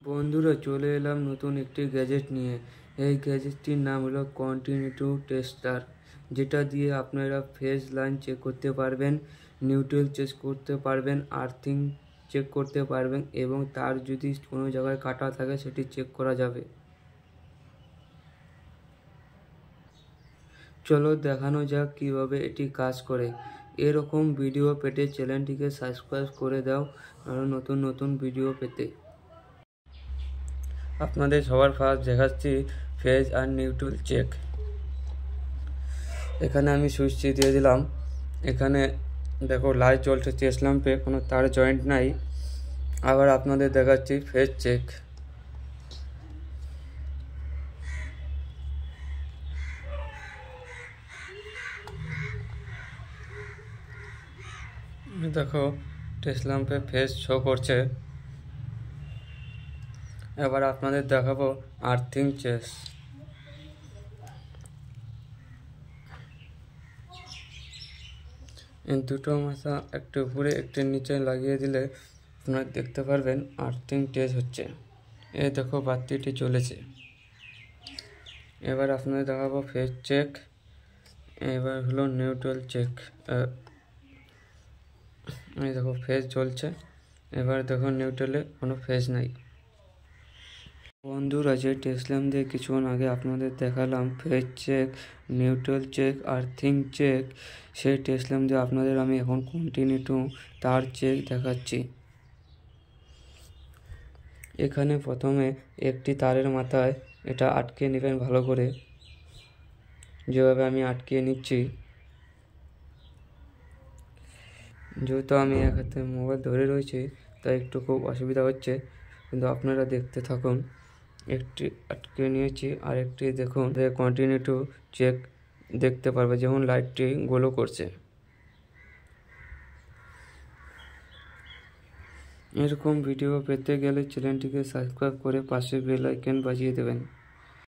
বন্ধুরা চলে এলাম নতুন একটি গ্যাজেট নিয়ে। এই গ্যাজেটটির নাম হলো কন্টিনিউটি টেস্টার, যেটা দিয়ে আপনারা ফেজ লাইন চেক করতে পারবেন, নিউট্রাল চেক করতে পারবেন, আর্থিং চেক করতে পারবেন এবং তার যদি কোনো জায়গায় কাটা থাকে সেটি চেক করা যাবে। চলো দেখানো যাক কিভাবে এটি কাজ করে। এরকম ভিডিও পেতে চ্যানেলটিকে সাবস্ক্রাইব করে দাও আরও নতুন নতুন ভিডিও পেতে। আপনাদের সবার ফার্স্ট দেখাচ্ছি ফেজ আর নিউট্রাল চেক। এখানে আমি সুইচটি দিয়ে দিলাম। এখানে দেখো লাইট জ্বলছে, চেস্ট ল্যাম্পে কোনো তার জয়েন্ট নাই। আবার আপনাদের দেখাচ্ছি ফেজ চেক। দেখো টেস্ট ল্যাম্পে ফেজ শো করছে। এবার আপনাদের দেখাবো আর্থিং চেক। এই দুটো মাথা একটু উপরে একটু নিচে লাগিয়ে দিলে আপনারা দেখতে পারবেন আর্থিং টেস্ট হচ্ছে। এই দেখো বাতিটি চলেছে। এবার আপনাদের দেখাবো ফেজ চেক। এবার হলো নিউট্রাল চেক। এই দেখো ফেজ জ্বলছে। এবার দেখো নিউট্রালে কোনো ফেজ নাই। বন্ধুরা যে টেস্ট ল্যাম্প দিয়ে কিছুক্ষণ আগে আপনাদের দেখালাম phase check, neutral check, earthing check, সেই টেস্ট ল্যাম্প দিয়ে আপনাদের আমি এখন কন্টিনিউটি তার চেক দেখাচ্ছি। এখানে প্রথমে একটি তারের মাথায় এটা আটকে নেবেন ভালো করে, যেভাবে আমি আটকে নিচ্ছি। যেহেতু আমি এক হাতে মোবাইল ধরে রয়েছি তাই একটু খুব অসুবিধা হচ্ছে, কিন্তু আপনারা দেখতে থাকুন। একটি আটকে নিয়েছি, আর একটি দেখুন কন্টিনিউটি চেক দেখতে পারবে, যেমন লাইটটি গ্লো করছে। এরকম ভিডিও পেতে গেলে চ্যানেলটিকে সাবস্ক্রাইব করে পাশে বেল আইকন বাজিয়ে দেবেন।